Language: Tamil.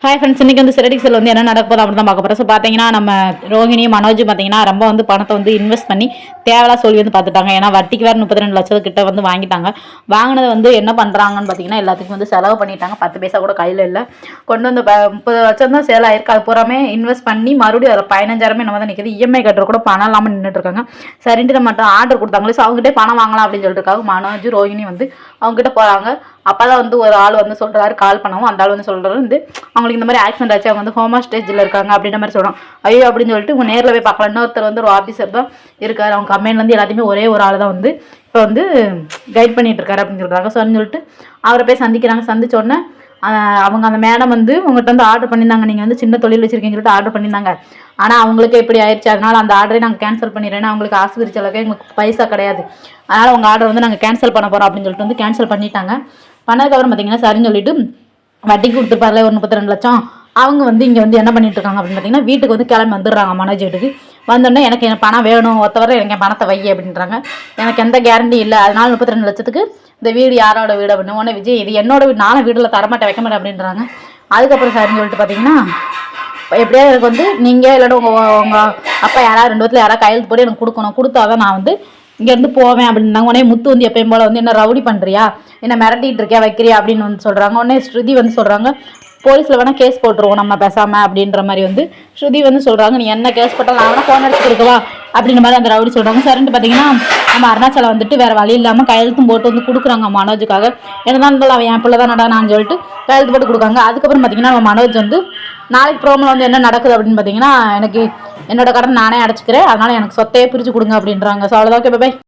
ஹாய் ஃப்ரெண்ட்ஸ், இன்றைக்கி வந்து சிரடிக்ஸில் வந்து என்ன நடக்க போகுது அப்படி தான் பார்க்க போகிறோம். ஸோ பார்த்தீங்கன்னா நம்ம ரோஹிணியும் மனோஜும் பார்த்தீங்கன்னா ரொம்ப வந்து பணத்தை வந்து இன்வெஸ்ட் பண்ணி தேவையில்லா சொல்லி வந்து பார்த்துட்டாங்க. ஏன்னா வட்டிக்கு வேறு 32 லட்சத்துக்கிட்ட வந்து வாங்கிட்டாங்க. வாங்கினது வந்து என்ன பண்ணுறாங்கன்னு பார்த்தீங்கன்னா எல்லாத்துக்கும் வந்து செலவு பண்ணிட்டாங்க. 10 பைசா கூட கையில் இல்லை. கொண்டு வந்து 30 லட்சம் தான் சேல் ஆயிருக்கு. அது பூராமே இன்வெஸ்ட் பண்ணி மறுபடியும் அதில் 15,000 நம்ம தான் நிற்கிது. இஎம்ஐ கட்டுற கூட பணம் இல்லாமல் நின்றுட்டு இருக்காங்க. சரின்ட்டு நம்ம மட்டும் ஆர்டர் கொடுத்தாங்களே, ஸோ அவங்ககிட்டே பணம் வாங்கலாம் அப்படின்னு சொல்லிட்டு இருக்காங்க. மனோஜ் ரோஹிணி வந்து அவங்ககிட்ட போகிறாங்க. அப்போ தான் வந்து ஒரு ஆள் வந்து சொல்கிறாரு, கால் பண்ணவும் அந்த ஆள் வந்து சொல்கிறாரு வந்து அவங்களுக்கு இந்த மாதிரி ஆக்சிடென்ட் ஆச்சு, அவங்க வந்து ஹோமா ஸ்டேஜில் இருக்காங்க அப்படின்ற மாதிரி சொல்கிறோம். ஐயோ அப்படின்னு சொல்லிட்டு இவங்க நேரில் போய் பார்க்கலாம். இன்னொருத்தர் வந்து ஒரு ஆஃபீஸர் தான் இருக்கார். அவங்க கம்பெனிலேருந்து எல்லாத்தையுமே ஒரே ஒரு ஆள் தான் வந்து இப்போ வந்து கைட் பண்ணிகிட்டு இருக்காரு அப்படின்னு சொல்கிறாங்க. சொன்னு சொல்லிட்டு அவரை போய் சந்திக்கிறாங்க. சந்திச்ச உடனே அவங்க அந்த மேடம் வந்து உங்கள்கிட்ட வந்து ஆர்டர் பண்ணியிருந்தாங்க, நீங்கள் வந்து சின்ன தொழில் வச்சுருக்கீங்கன்னு சொல்லிட்டு ஆர்டர் பண்ணியிருந்தாங்க. ஆனால் அவங்களுக்கு எப்படி ஆயிடுச்சு, அதனால் அந்த ஆர்டரை நாங்கள் கேன்சல் பண்ணிடுறேன். அவங்களுக்கு ஆஸ்பத்திரி செலவுக்கு எங்களுக்கு பைசா கிடையாது, அதனால் உங்கள் ஆர்டர் வந்து நாங்கள் கேன்சல் பண்ண போகிறோம் அப்படின்னு சொல்லிட்டு வந்து கேன்சல் பண்ணிட்டாங்க. பண்ணதுக்கப்புறம் பார்த்தீங்கன்னா சரின்னு சொல்லிட்டு வட்டிக்கு கொடுத்துருப்பார்ல ஒரு 32 லட்சம், அவங்க வந்து இங்கே வந்து என்ன பண்ணிட்டு இருக்காங்க அப்படின்னு பார்த்தீங்கன்னா வீட்டுக்கு வந்து கிளம்பி வந்துடுறாங்க. மனோஜ் வீட்டுக்கு வந்தோடனே எனக்கு என் பணம் வேணும், ஒருத்தவரை எனக்கு என் பணத்தை வை அப்படின்றாங்க. எனக்கு எந்த கேரண்டி இல்லை, அதனால 32 லட்சத்துக்கு இந்த வீடு யாரோட வீடு அப்படின்னு. உடனே விஜய் இது என்னோட வீடு, நானும் வீட்டில் தரமாட்டேன் வைக்க மாட்டேன் அப்படின்றாங்க. அதுக்கப்புறம் சரின்னு சொல்லிட்டு பார்த்தீங்கன்னா எப்படியாவது எனக்கு வந்து நீங்கள் இல்லாட்ட உங்கள் அப்பா யாராவது 2 பேத்துல யாராவது கையெழுத்து போட்டு எனக்கு கொடுக்கணும், கொடுத்தாதான் நான் வந்து இங்கேருந்து போவேன் அப்படின்னாங்க. உடனே முத்து வந்து எப்பயும் போல் வந்து என்ன ரவுடி பண்ணுறியா, என்ன மிரட்டிகிட்டு இருக்கியா, வைக்கிறியா அப்படின்னு வந்து சொல்கிறாங்க. உடனே ஸ்ருதி வந்து சொல்கிறாங்க, போலீஸில் வேணால் கேஸ் போட்டுருவோம் நம்ம பேசாமல் அப்படின்ற மாதிரி வந்து ஸ்ருதி வந்து சொல்கிறாங்க. நீ என்ன கேஸ் போட்டாலும் நான் வேணால் ஃபோன் அடிச்சு கொடுக்கவா அப்படின்ற மாதிரி அந்த ரவுடி சொல்கிறாங்க. சரின்ட்டு பார்த்தீங்கன்னா நம்ம அருணாச்சலம் வந்துட்டு வேறு வழி இல்லாமல் கையெழுத்தும் போட்டு வந்து கொடுக்குறாங்க மனோஜுக்காக. என்னதான் இருந்தாலும் அவன் என் பிள்ளை தான் நான் சொல்லிட்டு கையெழுத்து போட்டு கொடுக்காங்க. அதுக்கப்புறம் பார்த்தீங்கன்னா நம்ம மனோஜ் வந்து நாளைக்கு ப்ரோமோவில் வந்து என்ன நடக்குது அப்படின்னு பார்த்தீங்கன்னா எனக்கு என்னோட கடன் நானே அடைச்சிக்கிறேன், அதனால் எனக்கு சொத்தையே பிரித்து கொடுங்க அப்படின்றாங்க. ஸோ அவ்வளோதான். Okay, by.